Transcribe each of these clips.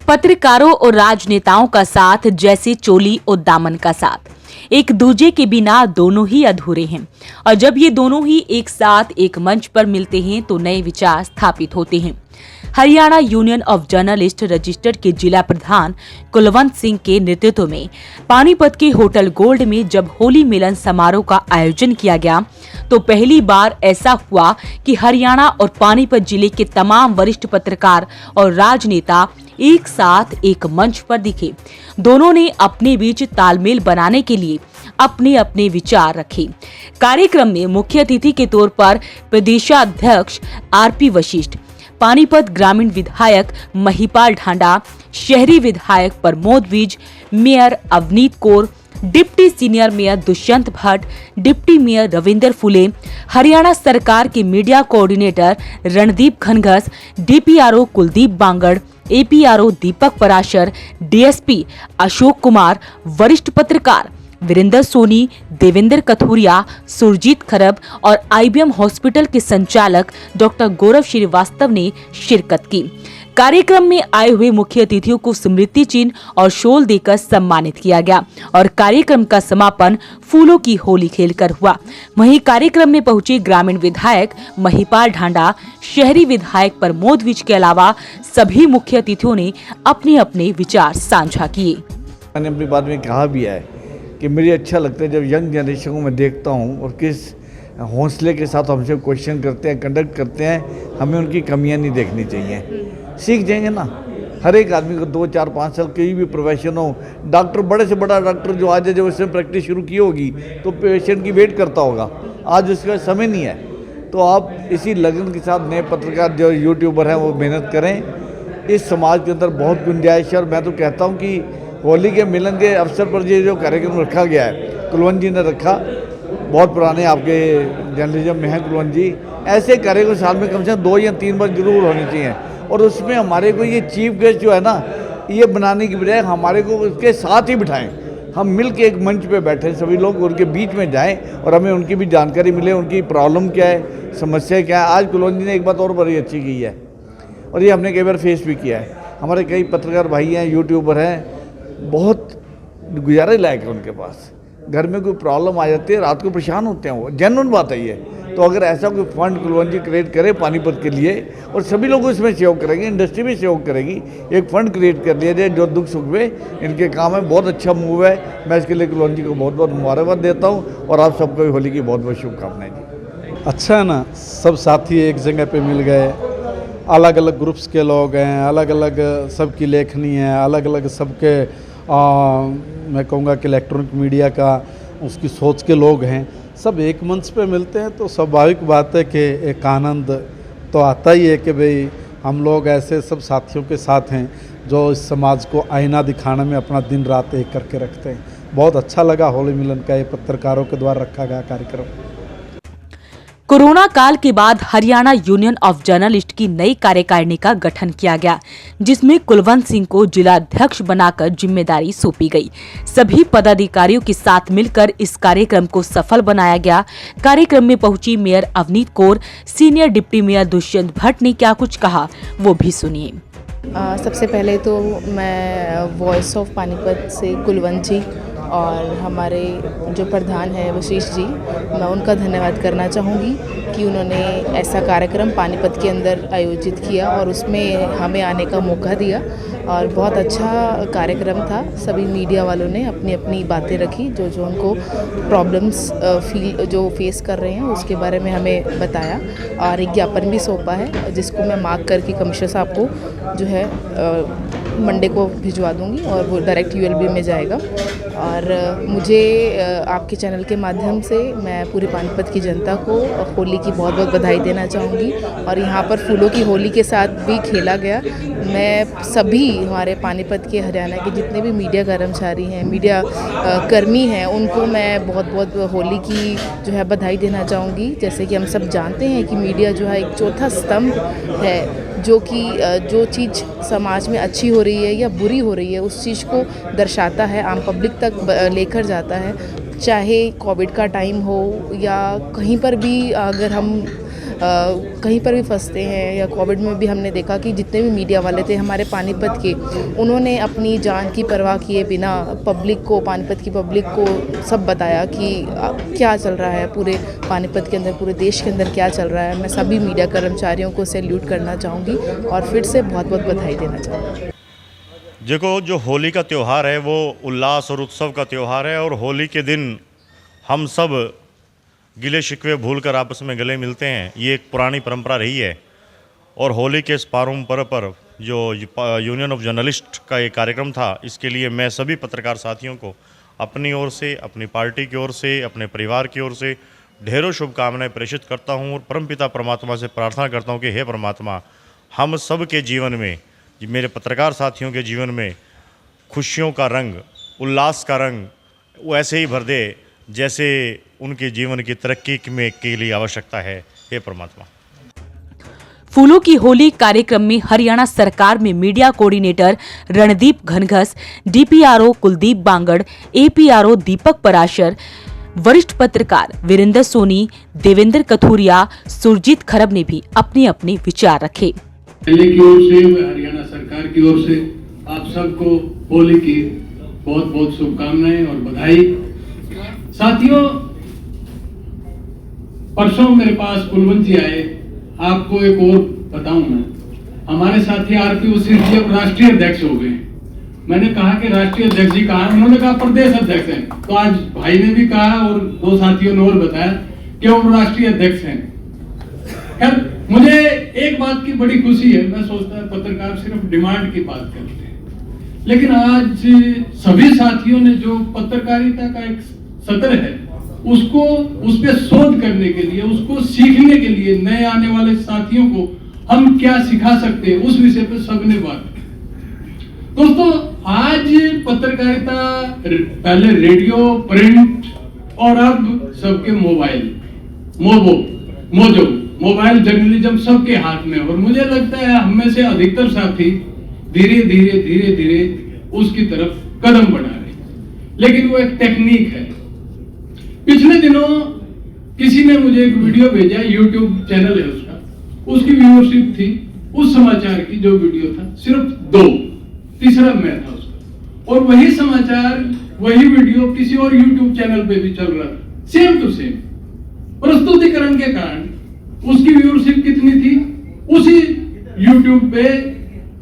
पत्रकारों और राजनेताओं का साथ जैसे चोली और दामन का साथ, एक दूजे के बिना दोनों ही अधूरे हैं। और जब ये दोनों ही एक साथ एक मंच पर मिलते हैं तो नए विचार स्थापित होते हैं। Haryana union of journalist registered के जिला प्रधान कुलवंत सिंह के नेतृत्व में पानीपत के होटल गोल्ड में जब होली मिलन समारोह का आयोजन किया गया तो पहली बार ऐसा हुआ कि हरियाणा और पानीपत जिले के तमाम वरिष्ठ पत्रकार और राजनेता एक साथ एक मंच पर दिखे। दोनों ने अपने बीच तालमेल बनाने के लिए अपने अपने विचार रखे। कार्यक्रम में मुख्य अतिथि के तौर पर प्रदेशाध्यक्ष आरपी वशिष्ठ, पानीपत ग्रामीण विधायक महिपाल ढांडा, शहरी विधायक Pramod Vij, mayor Avneet Kaur, deputy senior mayor Dushyant Bhatt, deputy mayor Ravinder Phule, Haryana सरकार के media coordinator Randeep Khanghas, DPRO Kuldeep Bangar, APRO Deepak Parashar, DSP Ashok Kumar, वरिष्ठ पत्रकार वीरेंद्र सोनी, देवेंद्र कथुरिया, सुरजीत खरब और आईबीएम हॉस्पिटल के संचालक डॉक्टर गौरव श्रीवास्तव ने शिरकत की। कार्यक्रम में आए हुए मुख्य अतिथियों को स्मृति चिन्ह और शॉल देकर सम्मानित किया गया और कार्यक्रम का समापन फूलों की होली खेलकर हुआ। वहीं कार्यक्रम में पहुंचे ग्रामीण विधायक महिपाल ढांडा, शहरी विधायक प्रमोद विज के अलावा सभी मुख्य अतिथियों ने अपने अपने विचार साझा किए। मैंने अपनी बात में कहा भी है कि मुझे अच्छा लगता है जब यंग जनरेशन को मैं देखता हूँ और किस हौसले के साथ हमसे क्वेश्चन करते हैं, कंडक्ट करते हैं। हमें उनकी कमियां नहीं देखनी चाहिए, सीख जाएंगे ना। हर एक आदमी को 2, 4, 5 साल कोई भी प्रोफेशन हो, डॉक्टर बड़े से बड़ा डॉक्टर जो आज जब उसने प्रैक्टिस शुरू की होगी तो पेशेंट की वेट करता होगा, आज उसका समय नहीं है। तो आप इसी लगन के साथ नए पत्रकार जो यूट्यूबर हैं वो मेहनत करें। इस समाज के अंदर बहुत गुंजाइश है और मैं तो कहता हूँ कि होली के मिलन के अवसर पर ये जो कार्यक्रम रखा गया है, कुलवंत जी ने रखा, बहुत पुराने आपके जर्नलिज्म में हैं कुलवंत जी। ऐसे कार्यक्रम साल में कम से कम 2 या 3 बार जरूर होनी चाहिए और उसमें हमारे को ये चीफ गेस्ट जो है ना, ये बनाने की बजाय हमारे को उसके साथ ही बिठाएं। हम मिल के एक मंच पे बैठे सभी लोग, उनके बीच में जाएं और हमें उनकी भी जानकारी मिले, उनकी प्रॉब्लम क्या है, समस्या क्या है। आज कुलवंत जी ने एक बात और बड़ी अच्छी की है और ये हमने कई बार फेस भी किया है। हमारे कई पत्रकार भाई हैं, यूट्यूबर हैं, बहुत गुजारे लायक है उनके पास। घर में कोई प्रॉब्लम आ जाती है, रात को परेशान होते हैं, वो जेन्युइन बात है ये। तो अगर ऐसा कोई फंड कुलवंत जी क्रिएट करे पानीपत के लिए और सभी लोग इसमें सहयोग करेंगे, इंडस्ट्री भी सहयोग करेगी, एक फंड क्रिएट कर लिया जाए जो दुख सुख में इनके काम है। बहुत अच्छा मूव है, मैं इसके लिए कुलवंत जी को बहुत बहुत मुबारकबाद देता हूँ और आप सबको होली की बहुत बहुत शुभकामनाएं जी। अच्छा है ना, सब साथी एक जगह पे मिल गए, अलग अलग ग्रुप्स के लोग हैं, अलग अलग सबकी लेखनी है, अलग अलग सबके मैं कहूँगा कि इलेक्ट्रॉनिक मीडिया का उसकी सोच के लोग हैं, सब एक मंच पे मिलते हैं तो स्वाभाविक बात है कि एक आनंद तो आता ही है कि भाई हम लोग ऐसे सब साथियों के साथ हैं जो इस समाज को आईना दिखाने में अपना दिन रात एक करके रखते हैं। बहुत अच्छा लगा होली मिलन का ये पत्रकारों के द्वारा रखा गया कार्यक्रम। कोरोना काल के बाद हरियाणा यूनियन ऑफ जर्नलिस्ट की नई कार्यकारिणी का गठन किया गया, जिसमें कुलवंत सिंह को जिलाध्यक्ष बनाकर जिम्मेदारी सौंपी गई। सभी पदाधिकारियों के साथ मिलकर इस कार्यक्रम को सफल बनाया गया। कार्यक्रम में पहुंची mayor Avneet Kaur, senior deputy mayor Dushyant Bhatt ने क्या कुछ कहा वो भी सुनिए। सबसे पहले तो मैं वॉइस ऑफ पानीपत से कुलवंत जी और हमारे जो प्रधान हैं वशीष जी, मैं उनका धन्यवाद करना चाहूँगी कि उन्होंने ऐसा कार्यक्रम पानीपत के अंदर आयोजित किया और उसमें हमें आने का मौका दिया और बहुत अच्छा कार्यक्रम था। सभी मीडिया वालों ने अपनी अपनी बातें रखी, जो उनको प्रॉब्लम्स जो फेस कर रहे हैं उसके बारे में हमें बताया और एक ज्ञापन भी सौंपा है जिसको मैं मार्क करके कमिश्नर साहब को जो है मंडे को भिजवा दूंगी और वो डायरेक्ट यूएलबी में जाएगा। और मुझे आपके चैनल के माध्यम से मैं पूरी पानीपत की जनता को होली की बहुत बहुत बधाई देना चाहूँगी और यहाँ पर फूलों की होली के साथ भी खेला गया। मैं सभी हमारे पानीपत के हरियाणा के जितने भी मीडिया कर्मचारी हैं, मीडिया कर्मी हैं, उनको मैं बहुत बहुत होली की जो है बधाई देना चाहूँगी। जैसे कि हम सब जानते हैं कि मीडिया जो है एक चौथा स्तंभ है, जो कि जो चीज़ समाज में अच्छी हो रही है या बुरी हो रही है उस चीज़ को दर्शाता है, आम पब्लिक तक लेकर जाता है। चाहे कोविड का टाइम हो या कहीं पर भी अगर हम कहीं पर भी फंसते हैं या कोविड में भी हमने देखा कि जितने भी मीडिया वाले थे हमारे पानीपत के, उन्होंने अपनी जान की परवाह किए बिना पब्लिक को, पानीपत की पब्लिक को सब बताया कि क्या चल रहा है पूरे पानीपत के अंदर, पूरे देश के अंदर क्या चल रहा है। मैं सभी मीडिया कर्मचारियों को सैल्यूट करना चाहूँगी और फिर से बहुत बहुत बधाई देना चाहूँगी। देखो, जो होली का त्यौहार है वो उल्लास और उत्सव का त्यौहार है और होली के दिन हम सब गिले शिकवे भूलकर आपस में गले मिलते हैं। ये एक पुरानी परंपरा रही है और होली के इस पावन पर्व पर जो यूनियन ऑफ जर्नलिस्ट का ये कार्यक्रम था, इसके लिए मैं सभी पत्रकार साथियों को अपनी ओर से, अपनी पार्टी की ओर से, अपने परिवार की ओर से ढेरों शुभकामनाएं प्रेषित करता हूँ और परमपिता परमात्मा से प्रार्थना करता हूँ कि हे परमात्मा, हम सब के जीवन में, मेरे पत्रकार साथियों के जीवन में खुशियों का रंग, उल्लास का रंग वो ऐसे ही भर दे जैसे उनके जीवन की तरक्की में के लिए आवश्यकता है। हे परमात्मा। फूलों की होली कार्यक्रम में हरियाणा सरकार में media coordinator Randeep Ghanghas, DPRO Kuldeep Bangar, APRO Deepak Parashar, वरिष्ठ पत्रकार वीरेंद्र सोनी, देवेंद्र कथूरिया, सुरजीत खरब ने भी अपने अपने विचार रखे। दिल्ली की ओर से, हरियाणा सरकार की ओर से आप सबको होली की बहुत बहुत शुभकामनाएं और बधाई। साथियों, परसों मेरे पास कुलवंत जी आए। आपको एक और बताऊं मैं, हमारे साथी आरपी वशीष जी अब राष्ट्रीय अध्यक्ष हो गए। मैंने कहा कि राष्ट्रीय अध्यक्ष जी कहाँ? उन्होंने कहा प्रदेश अध्यक्ष हैं। तो आज भाई ने भी कहा और दो साथियों ने और बताया कि वो राष्ट्रीय अध्यक्ष हैं। खैर, मुझे एक बात की बड़ी खुशी है। मैं सोचता है पत्रकार सिर्फ डिमांड की बात करते हैं, लेकिन आज सभी साथियों ने जो पत्रकारिता का एक सत्र है उसको, उस पर शोध करने के लिए, उसको सीखने के लिए, नए आने वाले साथियों को हम क्या सिखा सकते हैं उस विषय पर सबने बात की। दोस्तों, आज पत्रकारिता पहले रेडियो, प्रिंट और अब सबके मोबाइल जर्नलिज्म सबके हाथ में। और मुझे लगता है हम में से अधिकतर साथी धीरे धीरे उसकी तरफ कदम बढ़ा रहे हैं, लेकिन वो एक टेक्निक है। पिछले दिनों किसी ने मुझे एक वीडियो भेजा, यूट्यूब चैनल है उसका, उसकी व्यूअरशिप थी उस समाचार की जो वीडियो था सिर्फ 2, तीसरा मैं था उसका, और वही समाचार, वही वीडियो किसी और यूट्यूब चैनल पे भी चल रहा था, सेम टू सेम। प्रस्तुतिकरण के कारण उसकी व्यूअरशिप कितनी थी? उसी यूट्यूब पे,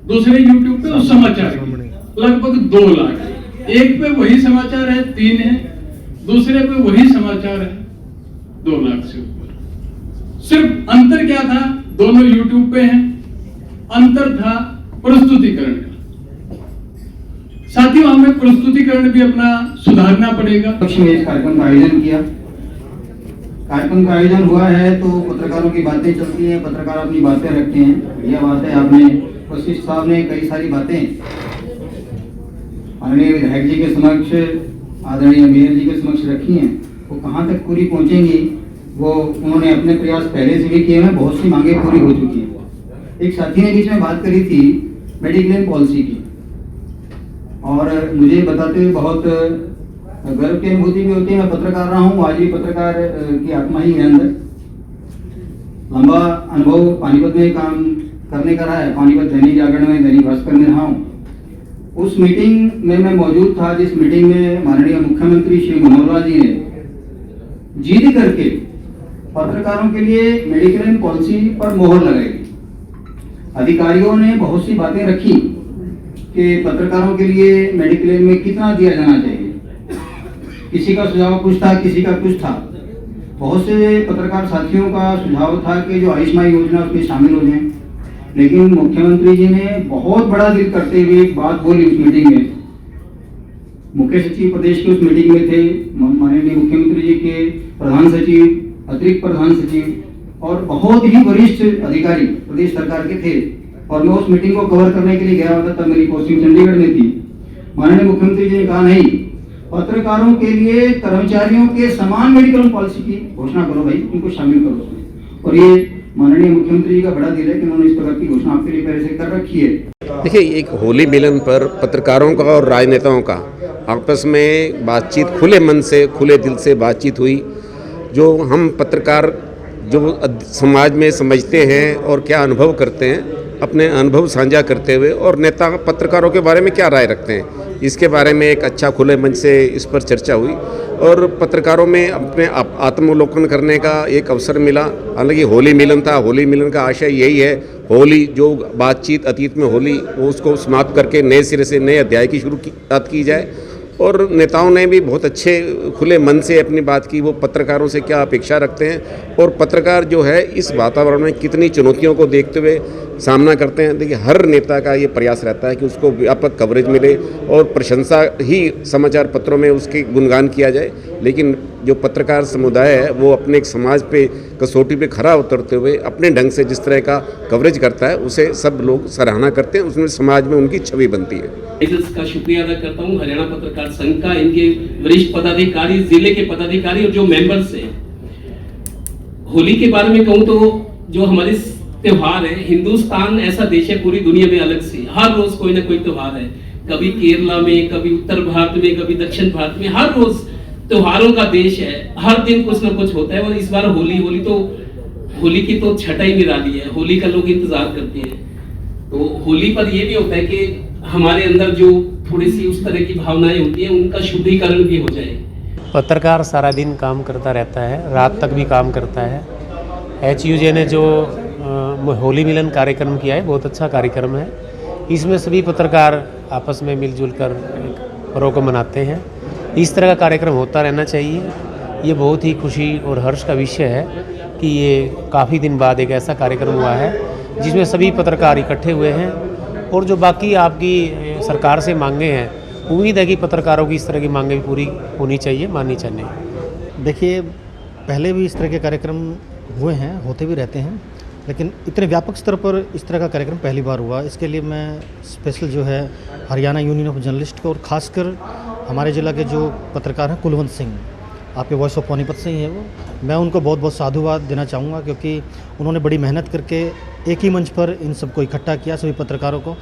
दूसरे यूट्यूब पे उस समाचार की लगभग 2 लाख। एक पे वही समाचार है 3 है, दूसरे पे वही समाचार है 2 लाख से ऊपर। सिर्फ अंतर क्या था? दोनों यूट्यूब पे हैं, अंतर था प्रस्तुतिकरण का। साथियों, हमें प्रस्तुतिकरण भी अपना सुधारना पड़ेगा। इस कार्यक्रम का आयोजन किया। कार्यक्रम का आयोजन हुआ है तो पत्रकारों की बातें चलती हैं, पत्रकार अपनी बातें रखते हैं। यह बातें आपने, वशिष्ठ साहब ने कई सारी बातें माननीय विधायक जी के समक्ष, आदरणीय मेयर जी के समक्ष रखी हैं। वो कहाँ तक पूरी पहुँचेंगी वो उन्होंने अपने प्रयास पहले से भी किए हैं, बहुत सी मांगे पूरी हो चुकी हैं। एक साथी ने बीच में बात करी थी मेडिक्लेम पॉलिसी की, और मुझे बताते हुए बहुत गर्व की अनुभूति भी होती है। मैं पत्रकार रहा हूँ, आज भी पत्रकार की आत्मा ही है अंदर। लंबा अनुभव पानीपत में काम करने का रहा है। पानीपत दैनिक जागरण में, दैनिक भास्कर में रहा हूँ। उस मीटिंग में मैं मौजूद था जिस मीटिंग में माननीय मुख्यमंत्री श्री मनोहर लाल जी ने जिद करके पत्रकारों के लिए मेडिक्लेम पॉलिसी पर मोहर लगाई। अधिकारियों ने बहुत सी बातें रखी कि पत्रकारों के लिए मेडिक्लेम में कितना दिया जाना चाहिए। किसी का सुझाव कुछ था, किसी का कुछ था। बहुत से पत्रकार साथियों का सुझाव था कि जो आयुष्मान योजना उसमें शामिल हो जाए, लेकिन मुख्यमंत्री जी ने बहुत बड़ा दिल करते हुए एक बात बोली उस मीटिंग में। मुख्य सचिव प्रदेश के उस मीटिंग में थे, माननीय मुख्यमंत्री जी के प्रधान सचिव, अतिरिक्त प्रधान सचिव और बहुत ही वरिष्ठ अधिकारी प्रदेश सरकार के थे। और मैं उस मीटिंग को कवर करने के लिए गया होता, तब मेरी पोस्टिंग चंडीगढ़ में थी। माननीय मुख्यमंत्री जी ने कहा, नहीं, पत्रकारों के लिए कर्मचारियों के समान मेडिकल पॉलिसी की घोषणा करो भाई, इनको शामिल करो उसमें। और ये माननीय मुख्यमंत्री जी का बड़ा दिल है कि उन्होंने इस प्रकार की घोषणा आपके लिए पहले से कर रखी है। देखिए, एक होली मिलन पर पत्रकारों का और राजनेताओं का आपस में बातचीत, खुले मन से, खुले दिल से बातचीत हुई। जो हम पत्रकार जो समाज में समझते हैं और क्या अनुभव करते हैं, अपने अनुभव साझा करते हुए, और नेता पत्रकारों के बारे में क्या राय रखते हैं, इसके बारे में एक अच्छा खुले मंच से इस पर चर्चा हुई। और पत्रकारों में अपने आत्मावलोकन करने का एक अवसर मिला। हालांकि होली मिलन था, होली मिलन का आशय यही है, होली जो बातचीत अतीत में होली, वो उसको समाप्त करके नए सिरे से नए अध्याय की शुरुआत की जाए। और नेताओं ने भी बहुत अच्छे खुले मन से अपनी बात की, वो पत्रकारों से क्या अपेक्षा रखते हैं और पत्रकार जो है इस वातावरण में कितनी चुनौतियों को देखते हुए सामना करते हैं। देखिए, हर नेता का ये प्रयास रहता है कि उसको व्यापक कवरेज मिले और प्रशंसा ही समाचार पत्रों में उसके गुणगान किया जाए। लेकिन जो पत्रकार समुदाय है वो अपने एक समाज पे कसौटी पे खरा उतरते हुए अपने ढंग से जिस तरह का कवरेज करता है, उसे सब लोग सराहना करते हैं, उसमें समाज में उनकी छवि बनती है। का शुक्रिया अदा करता हूँ हरियाणा पत्रकार संघ का, इनके वरिष्ठ पदाधिकारी, जिले के पदाधिकारी और जो मेंबर्स हैं। होली के बारे में कहूँ तो जो हमारे त्योहार है, हिंदुस्तान ऐसा देश है पूरी दुनिया में अलग से, हर रोज कोई ना कोई त्योहार है। कभी केरला में, कभी उत्तर भारत में, कभी दक्षिण भारत में, हर रोज त्योहारों का देश है। हर दिन कुछ ना कुछ होता है। और इस बार होली की तो छटा ही निराली है। होली का लोग इंतजार करते हैं। तो होली पर यह भी होता है कि हमारे अंदर जो थोड़ी सी उस तरह की भावनाएं होती हैं, उनका शुद्धिकरण भी हो जाए। पत्रकार सारा दिन काम करता रहता है, रात तक भी काम करता है। HUJ ने जो होली मिलन कार्यक्रम किया है, बहुत अच्छा कार्यक्रम है। इसमें सभी पत्रकार आपस में मिलजुल कर पर्व को मनाते हैं। इस तरह का कार्यक्रम होता रहना चाहिए। ये बहुत ही खुशी और हर्ष का विषय है कि ये काफ़ी दिन बाद एक ऐसा कार्यक्रम हुआ है जिसमें सभी पत्रकार इकट्ठे हुए हैं। और जो बाकी आपकी सरकार से मांगे हैं, उम्मीद है कि पत्रकारों की इस तरह की मांगे भी पूरी होनी चाहिए, माननी चाहिए। देखिए, पहले भी इस तरह के कार्यक्रम हुए हैं, होते भी रहते हैं, लेकिन इतने व्यापक स्तर पर इस तरह का कार्यक्रम पहली बार हुआ। इसके लिए मैं स्पेशल जो है हरियाणा यूनियन ऑफ जर्नलिस्ट को, और ख़ासकर हमारे ज़िला के जो पत्रकार हैं कुलवंत सिंह, आपके वॉइस ऑफ पानीपत से ही है वो, मैं उनको बहुत बहुत साधुवाद देना चाहूँगा, क्योंकि उन्होंने बड़ी मेहनत करके एक ही मंच पर इन सबको इकट्ठा किया, सभी पत्रकारों को।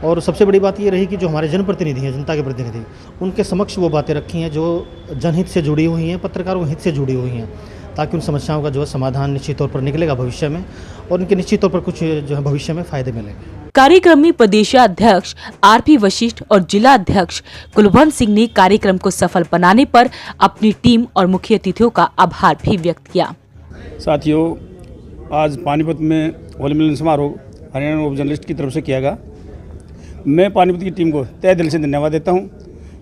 और सबसे बड़ी बात ये रही कि जो हमारे जनप्रतिनिधि हैं, जनता के प्रतिनिधि, उनके समक्ष वो बातें रखी हैं जो जनहित से जुड़ी हुई हैं, पत्रकारों हित से जुड़ी हुई हैं, ताकि उन समस्याओं का जो है समाधान निश्चित तौर पर निकलेगा भविष्य में, और उनके निश्चित तौर पर कुछ जो है भविष्य में फ़ायदे मिलेंगे। कार्यक्रम में प्रदेशाध्यक्ष RP वशिष्ठ और जिला अध्यक्ष कुलवंत सिंह ने कार्यक्रम को सफल बनाने पर अपनी टीम और मुख्य अतिथियों का आभार भी व्यक्त किया। साथियों, आज पानीपत में होली मिलन समारोह हरियाणा यूनियन ऑफ जर्नलिस्ट की तरफ से किया गया। मैं पानीपत की टीम को तहे दिल से धन्यवाद देता हूँ।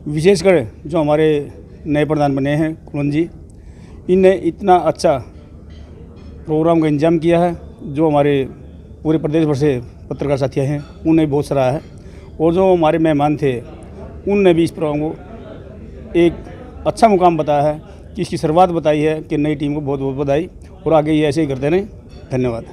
विशेषकर जो हमारे नए प्रधान बने हैं कुलवंत जी, इनने इतना अच्छा प्रोग्राम का इंतजाम किया है। जो हमारे पूरे प्रदेश भर से पत्रकार साथी हैं, उन्हें बहुत सराहा है। और जो हमारे मेहमान थे, उनने भी इस प्रोग्राम को एक अच्छा मुकाम बताया है, कि इसकी शुरुआत बताई है। कि नई टीम को बहुत बहुत बधाई, और आगे ये ऐसे ही करते रहें। धन्यवाद।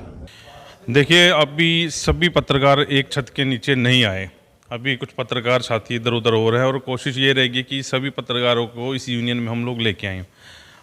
देखिए, अभी सभी पत्रकार एक छत के नीचे नहीं आए। अभी कुछ पत्रकार साथी इधर उधर हो रहे हैं, और कोशिश ये रहेगी कि सभी पत्रकारों को इस यूनियन में हम लोग लेके आएँ।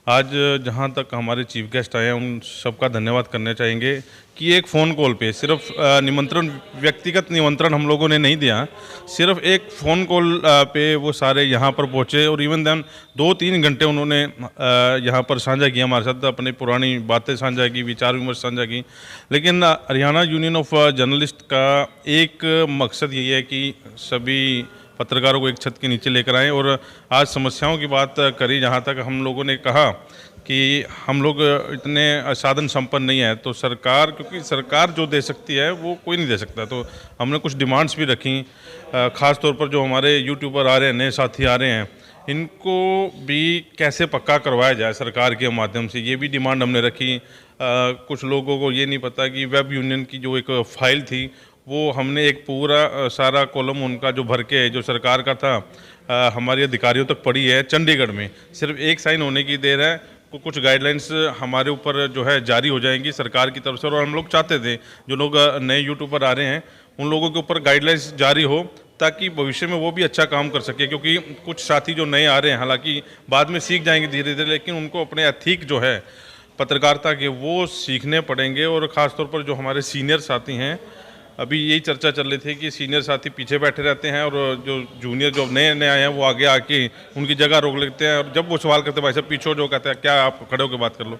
आज जहाँ तक हमारे चीफ गेस्ट आए हैं उन सबका धन्यवाद करना चाहेंगे कि एक फ़ोन कॉल पे सिर्फ निमंत्रण, व्यक्तिगत निमंत्रण हम लोगों ने नहीं दिया, सिर्फ एक फ़ोन कॉल पे वो सारे यहाँ पर पहुँचे और इवन देन 2-3 घंटे उन्होंने यहाँ पर साझा किया हमारे साथ, अपनी पुरानी बातें साझा की, विचार विमर्श साझा की। लेकिन हरियाणा यूनियन ऑफ जर्नलिस्ट का एक मकसद यही है कि सभी पत्रकारों को एक छत के नीचे लेकर आएँ और आज समस्याओं की बात करी। जहाँ तक हम लोगों ने कहा कि हम लोग इतने साधन संपन्न नहीं है, तो सरकार, क्योंकि सरकार जो दे सकती है वो कोई नहीं दे सकता, तो हमने कुछ डिमांड्स भी रखी। ख़ास तौर पर जो हमारे यूट्यूबर आ रहे हैं, नए साथी आ रहे हैं, इनको भी कैसे पक्का करवाया जाए सरकार के माध्यम से, ये भी डिमांड हमने रखी। कुछ लोगों को ये नहीं पता कि वेब यूनियन की जो एक फ़ाइल थी वो हमने एक पूरा सारा कॉलम उनका जो भर के जो सरकार का था हमारे अधिकारियों तक पड़ी है चंडीगढ़ में, सिर्फ एक साइन होने की देर है। कुछ गाइडलाइंस हमारे ऊपर जो है जारी हो जाएंगी सरकार की तरफ से, और हम लोग चाहते थे जो लोग नए यूट्यूबर आ रहे हैं उन लोगों के ऊपर गाइडलाइंस जारी हो ताकि भविष्य में वो भी अच्छा काम कर सके। क्योंकि कुछ साथी जो नए आ रहे हैं, हालांकि बाद में सीख जाएंगे धीरे धीरे, लेकिन उनको अपने एथिक जो है पत्रकारिता के वो सीखने पड़ेंगे। और ख़ास तौर पर जो हमारे सीनियर साथी हैं, अभी यही चर्चा चल रही थी कि सीनियर साथी पीछे बैठे रहते हैं और जो जूनियर जो नए नए आए हैं वो आगे आके उनकी जगह रोक लेते हैं, और जब वो सवाल करते हैं भाई साहब पीछे जो कहते हैं क्या आप खड़े होकर बात कर लो।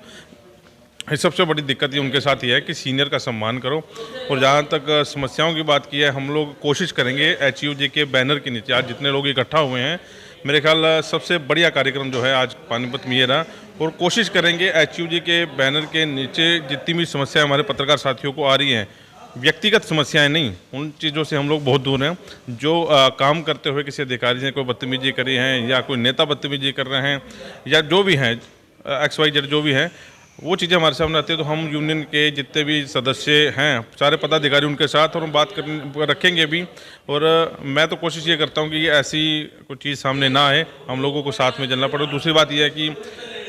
ये सबसे बड़ी दिक्कत ये उनके साथ ही है कि सीनियर का सम्मान करो। और जहाँ तक समस्याओं की बात की है, हम लोग कोशिश करेंगे HUJ के बैनर के नीचे, आज जितने लोग इकट्ठा हुए हैं, मेरे ख्याल सबसे बढ़िया कार्यक्रम जो है आज पानीपत में ये रहा, और कोशिश करेंगे HUJ के बैनर के नीचे जितनी भी समस्याएं हमारे पत्रकार साथियों को आ रही हैं, व्यक्तिगत समस्याएं नहीं, उन चीज़ों से हम लोग बहुत दूर हैं। जो काम करते हुए किसी अधिकारी ने कोई बदतमीजी करी है या कोई नेता बदतमीजी कर रहे हैं या जो भी हैं XYZ जो भी हैं, वो चीज़ें हमारे सामने आती है, तो हम यूनियन के जितने भी सदस्य हैं, सारे पदाधिकारी उनके साथ, और हम बात रखेंगे भी। और मैं तो कोशिश ये करता हूँ कि ऐसी कोई चीज़ सामने ना आए, हम लोगों को साथ में चलना पड़े। दूसरी बात यह है कि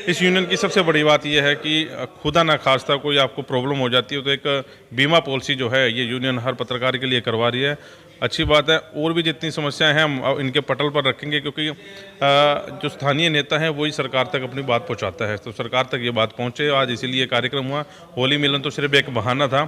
इस यूनियन की सबसे बड़ी बात यह है कि खुदा ना खास्ता कोई आपको प्रॉब्लम हो जाती है तो एक बीमा पॉलिसी जो है ये यूनियन हर पत्रकार के लिए करवा रही है, अच्छी बात है। और भी जितनी समस्याएं हैं हम इनके पटल पर रखेंगे, क्योंकि जो स्थानीय नेता हैं वही सरकार तक अपनी बात पहुंचाता है, तो सरकार तक ये बात पहुंचे। आज इसीलिए कार्यक्रम हुआ। होली मिलन तो सिर्फ एक बहाना था,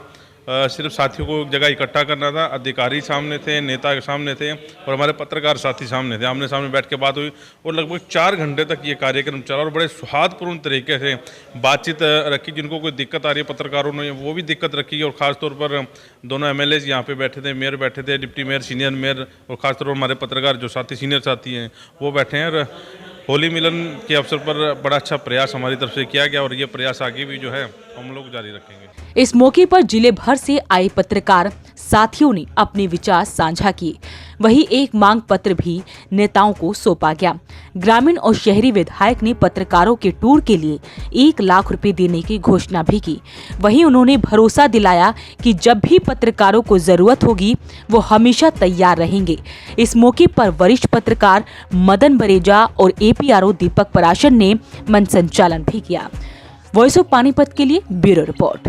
सिर्फ साथियों को एक जगह इकट्ठा करना था। अधिकारी सामने थे, नेता के सामने थे और हमारे पत्रकार साथी सामने थे, आमने सामने बैठ के बात हुई और लगभग 4 घंटे तक ये कार्यक्रम चला और बड़े सौहार्दपूर्ण तरीके से बातचीत रखी। जिनको कोई दिक्कत आ रही है पत्रकारों ने वो भी दिक्कत रखी, और ख़ासतौर पर दोनों MLAs यहाँ पे बैठे थे, मेयर बैठे थे, डिप्टी मेयर, सीनियर मेयर, और ख़ासतौर पर हमारे पत्रकार जो साथी सीनियर साथी हैं वो बैठे हैं। और होली मिलन के अवसर पर बड़ा अच्छा प्रयास हमारी तरफ से किया गया और ये प्रयास आगे भी जो है हम लोग जारी रखेंगे। इस मौके पर जिले भर से आए पत्रकार साथियों ने अपने विचार साझा किए। वहीं एक मांग पत्र भी नेताओं को सौंपा गया। ग्रामीण और शहरी विधायक ने पत्रकारों के टूर के लिए 1 लाख रुपए देने की घोषणा भी की। वहीं उन्होंने भरोसा दिलाया कि जब भी पत्रकारों को जरूरत होगी वो हमेशा तैयार रहेंगे। इस मौके पर वरिष्ठ पत्रकार मदन बरेजा और APRO दीपक पराशर ने मंच संचालन भी किया। वॉइस ऑफ पानीपत के लिए ब्यूरो रिपोर्ट।